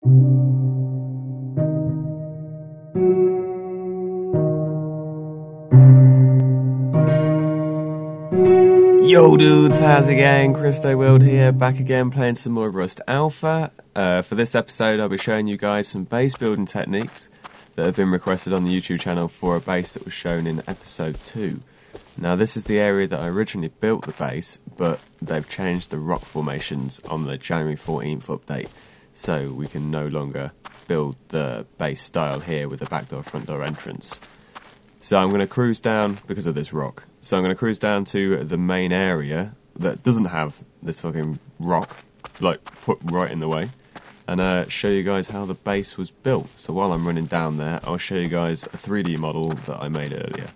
Yo dudes, how's it going? ChristoWorld here, back again playing some more Rust Alpha. For this episode I'll be showing you guys some base building techniques that have been requested on the YouTube channel for a base that was shown in episode 2. Now this is the area that I originally built the base, but they've changed the rock formations on the January 14th update, so we can no longer build the base style here with a back door, front door entrance. So I'm going to cruise down, because of this rock, so I'm going to cruise down to the main area that doesn't have this fucking rock, like, put right in the way, and show you guys how the base was built. So while I'm running down there, I'll show you guys a 3D model that I made earlier.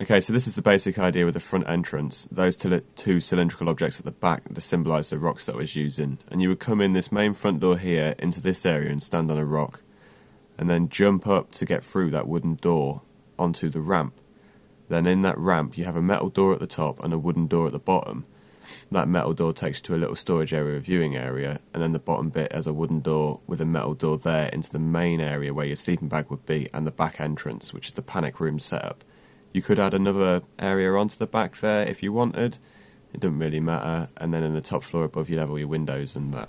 Okay, so this is the basic idea with the front entrance. Those two cylindrical objects at the back to symbolise the rocks that I was using. And you would come in this main front door here into this area and stand on a rock, and then jump up to get through that wooden door onto the ramp. Then in that ramp you have a metal door at the top and a wooden door at the bottom. That metal door takes you to a little storage area, viewing area, and then the bottom bit has a wooden door with a metal door there into the main area where your sleeping bag would be, and the back entrance, which is the panic room setup. You could add another area onto the back there if you wanted, it doesn't really matter, and then in the top floor above you have all your windows and that.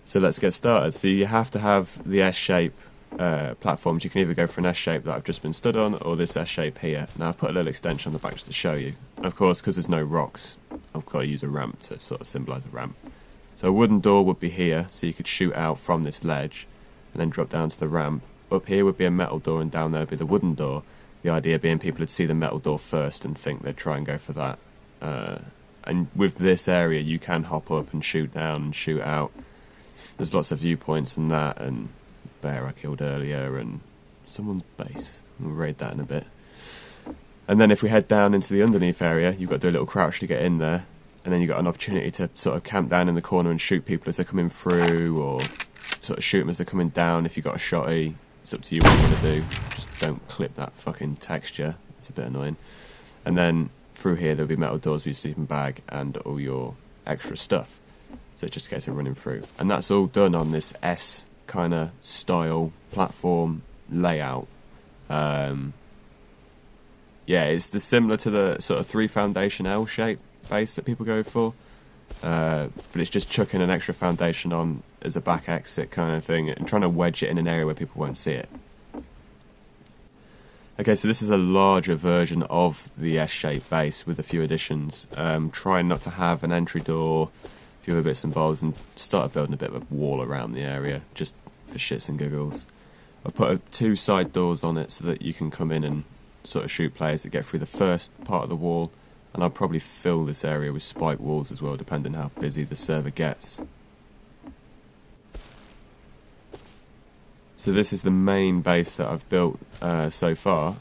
So let's get started. So you have to have the S-shape platforms. You can either go for an S-shape that I've just been stood on, or this S-shape here. Now I've put a little extension on the back just to show you. And of course, because there's no rocks, I've got to use a ramp to sort of symbolise a ramp. So a wooden door would be here, so you could shoot out from this ledge and then drop down to the ramp. Up here would be a metal door, and down there would be the wooden door. The idea being people would see the metal door first and think they'd try and go for that. And with this area you can hop up and shoot down and shoot out. There's lots of viewpoints and that, and bear I killed earlier, and someone's base. We'll raid that in a bit. And then if we head down into the underneath area, you've got to do a little crouch to get in there, and then you've got an opportunity to sort of camp down in the corner and shoot people as they're coming through, or sort of shoot them as they're coming down if you've got a shotty. It's up to you what you want to do. Just don't clip that fucking texture, it's a bit annoying. And then through here there'll be metal doors with your sleeping bag and all your extra stuff. So it's just a case of running through. And that's all done on this S kind of style platform layout. Yeah, it's similar to the sort of 3 foundation L shape base that people go for. But it's just chucking an extra foundation on as a back exit kind of thing and trying to wedge it in an area where people won't see it. Okay, so this is a larger version of the S-shaped base with a few additions. Trying not to have an entry door, a few other bits and bobs, and started building a bit of a wall around the area just for shits and giggles. I've put 2 side doors on it so that you can come in and sort of shoot players that get through the first part of the wall, and I'll probably fill this area with spike walls as well, depending how busy the server gets. So this is the main base that I've built so far,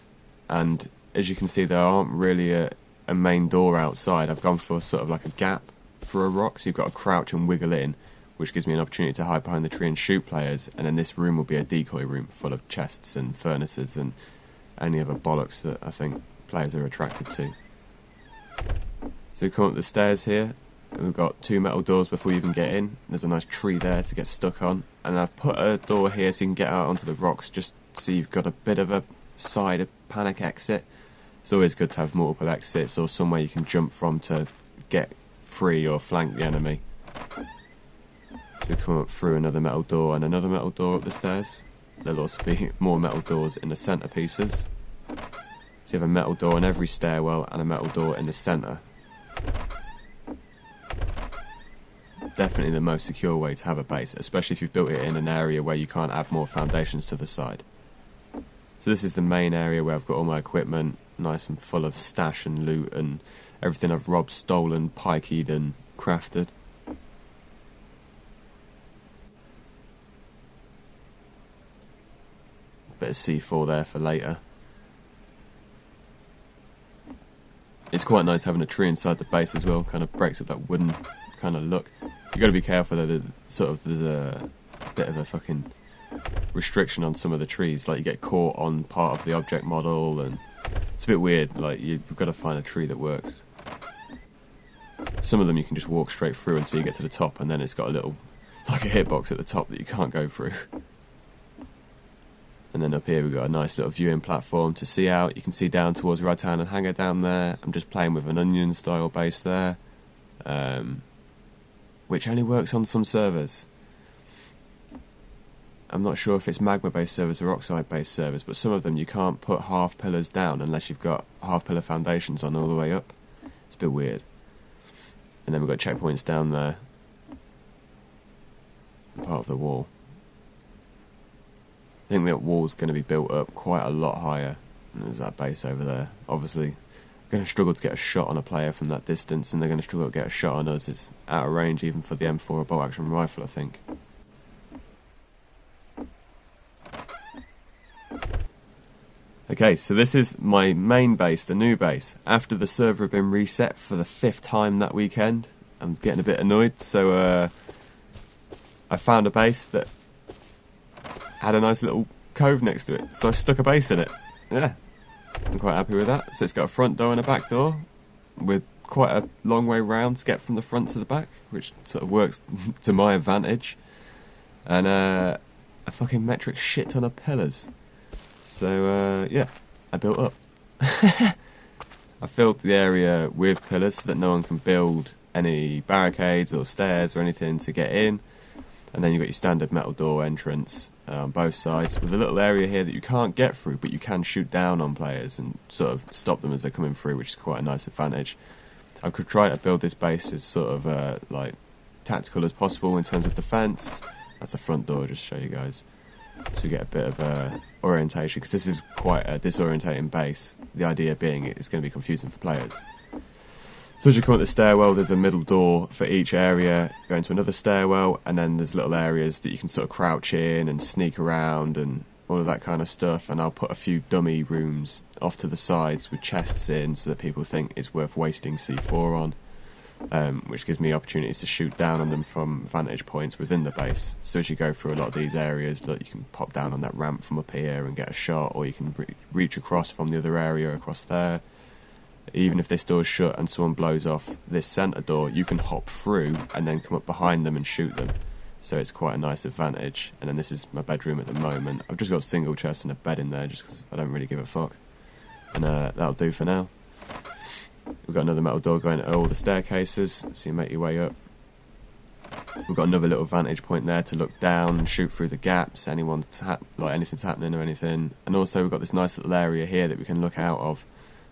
and as you can see there aren't really a main door outside. I've gone for sort of like a gap for a rock, so you've got to crouch and wiggle in, which gives me an opportunity to hide behind the tree and shoot players, and then this room will be a decoy room full of chests and furnaces and any other bollocks that I think players are attracted to. So we come up the stairs here, and we've got 2 metal doors before you even get in. There's a nice tree there to get stuck on, and I've put a door here so you can get out onto the rocks, just so you've got a bit of a side panic exit. It's always good to have multiple exits or somewhere you can jump from to get free or flank the enemy. We come up through another metal door and another metal door up the stairs. There'll also be more metal doors in the centre pieces. So you have a metal door in every stairwell and a metal door in the centre. Definitely the most secure way to have a base, especially if you've built it in an area where you can't add more foundations to the side. So this is the main area where I've got all my equipment, nice and full of stash and loot and everything I've robbed, stolen, pikeyed and crafted. Bit of C4 there for later. It's quite nice having a tree inside the base as well, kind of breaks up that wooden kind of look. You got to be careful though, there's a bit of a fucking restriction on some of the trees, like you get caught on part of the object model and it's a bit weird, like you've got to find a tree that works. Some of them you can just walk straight through until you get to the top, and then it's got a little, like a hitbox at the top that you can't go through. And then up here we've got a nice little viewing platform to see out. You can see down towards Radtown and Hangar down there. I'm just playing with an onion style base there, which only works on some servers. I'm not sure if it's magma based servers or oxide based servers, but some of them you can't put half pillars down unless you've got half pillar foundations on all the way up. It's a bit weird. And then we've got checkpoints down there, part of the wall. I think that wall's going to be built up quite a lot higher. And there's that base over there. Obviously, going to struggle to get a shot on a player from that distance, and they're going to struggle to get a shot on us. It's out of range even for the M4 bolt action rifle, I think. Okay, so this is my main base, the new base. After the server had been reset for the 5th time that weekend, I'm getting a bit annoyed, so I found a base that had a nice little cove next to it, so I stuck a base in it. Yeah, I'm quite happy with that. So it's got a front door and a back door, with quite a long way round to get from the front to the back, which sort of works to my advantage. And a fucking metric shit ton of pillars. So yeah, I built up. I filled the area with pillars so that no one can build any barricades or stairs or anything to get in. And then you've got your standard metal door entrance on both sides, with a little area here that you can't get through, but you can shoot down on players and sort of stop them as they're coming through, which is quite a nice advantage. I could try to build this base as sort of like tactical as possible in terms of defence. That's the front door, just to show you guys, so you get a bit of orientation, because this is quite a disorientating base. The idea being it's going to be confusing for players. So as you come up the stairwell, there's a middle door for each area, going to another stairwell, and then there's little areas that you can sort of crouch in and sneak around and all of that kind of stuff. And I'll put a few dummy rooms off to the sides with chests in so that people think it's worth wasting C4 on, which gives me opportunities to shoot down on them from vantage points within the base. So as you go through a lot of these areas, look, you can pop down on that ramp from up here and get a shot, or you can reach across from the other area across there. Even if this door's shut and someone blows off this centre door, you can hop through and then come up behind them and shoot them. So it's quite a nice advantage. And then this is my bedroom at the moment. I've just got a single chest and a bed in there just because I don't really give a fuck. And that'll do for now. We've got another metal door going to all the staircases, so you make your way up. We've got another little vantage point there to look down and shoot through the gaps, like anything's happening or anything. And also we've got this nice little area here that we can look out of.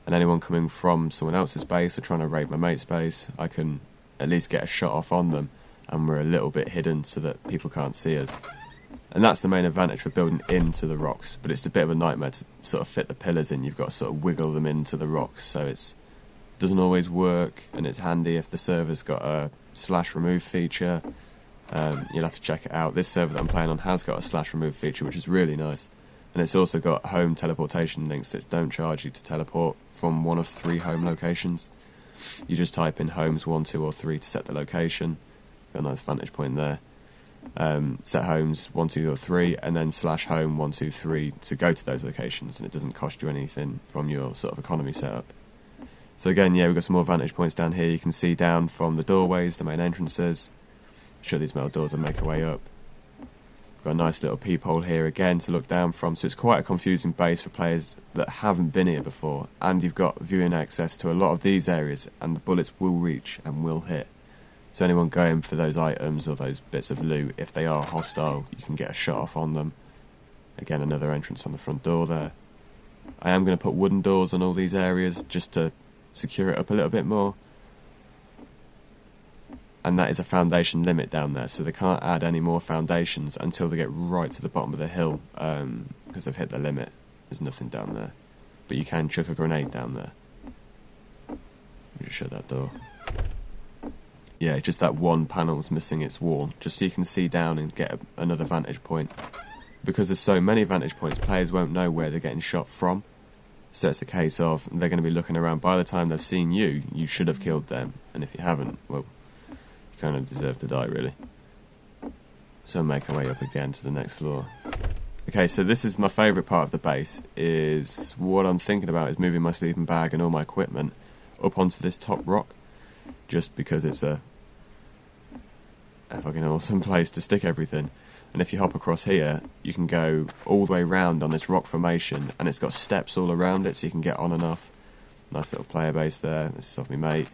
And anyone coming from someone else's base or trying to raid my mate's base, I can at least get a shot off on them, and we're a little bit hidden so that people can't see us. And that's the main advantage for building into the rocks, but it's a bit of a nightmare to sort of fit the pillars in. You've got to sort of wiggle them into the rocks, so it doesn't always work, and it's handy if the server's got a slash remove feature. You'll have to check it out. This server that I'm playing on has got a slash remove feature, which is really nice. And it's also got home teleportation links that don't charge you to teleport from one of 3 home locations. You just type in homes 1, 2 or 3 to set the location. Got a nice vantage point there. Set homes 1, 2 or 3 and then slash home 1, 2, 3 to go to those locations, and it doesn't cost you anything from your sort of economy setup. So again, yeah, we've got some more vantage points down here. You can see down from the doorways, the main entrances. Shut these metal doors and make our way up. Got a nice little peephole here again to look down from, so it's quite a confusing base for players that haven't been here before. And you've got viewing access to a lot of these areas, and the bullets will reach and will hit. So anyone going for those items or those bits of loot, if they are hostile, you can get a shot off on them. Again, another entrance on the front door there. I am going to put wooden doors on all these areas just to secure it up a little bit more. And that is a foundation limit down there, so they can't add any more foundations until they get right to the bottom of the hill, because they've hit the limit. There's nothing down there, but you can chuck a grenade down there. Let me just shut that door. Yeah, just that one panel's missing its wall, just so you can see down and get another vantage point. Because there's so many vantage points, players won't know where they're getting shot from. So it's a case of they're going to be looking around. By the time they've seen you, you should have killed them, and if you haven't, well, kind of deserve to die, really. So make our way up again to the next floor. Okay, so this is my favourite part of the base, is what I'm thinking about is moving my sleeping bag and all my equipment up onto this top rock. just because it's a fucking awesome place to stick everything. And if you hop across here, you can go all the way round on this rock formation, and it's got steps all around it, so you can get on and off. Nice little player base there. This is off me mate.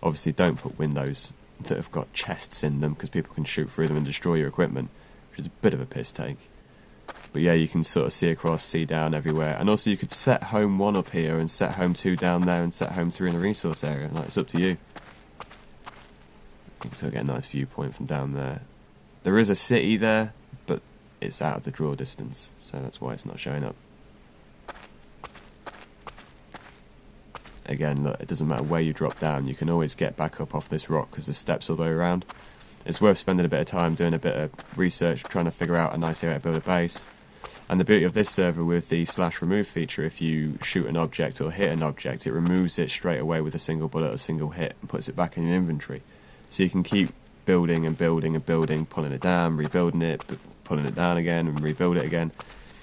Obviously, don't put windows that have got chests in them, because people can shoot through them and destroy your equipment, which is a bit of a piss take. But yeah, you can sort of see across, see down everywhere. And also you could set home 1 up here and set home 2 down there and set home 3 in the resource area. Like, it's up to you. You can still get a nice viewpoint from down there. There is a city there, but it's out of the draw distance, so that's why it's not showing up. Again, look, it doesn't matter where you drop down, you can always get back up off this rock because there's steps all the way around. It's worth spending a bit of time doing a bit of research, trying to figure out a nice area to build a base. And the beauty of this server with the /remove feature, if you shoot an object or hit an object, it removes it straight away with a single bullet, a single hit, and puts it back in your inventory. So you can keep building and building and building, pulling it down, rebuilding it, pulling it down again, and rebuild it again,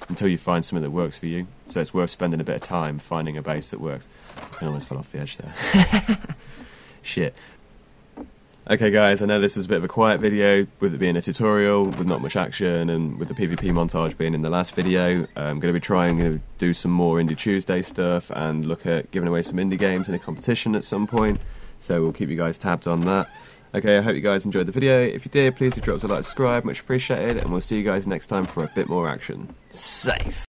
until you find something that works for you. So it's worth spending a bit of time finding a base that works. I almost fell off the edge there. Shit. Okay guys, I know this is a bit of a quiet video, with it being a tutorial, with not much action, and with the PvP montage being in the last video. I'm going to be trying to do some more Indie Tuesday stuff, and look at giving away some indie games in a competition at some point, so we'll keep you guys tabbed on that. Okay, I hope you guys enjoyed the video. If you did, please do drop us a like, subscribe, much appreciated, and we'll see you guys next time for a bit more action. Safe!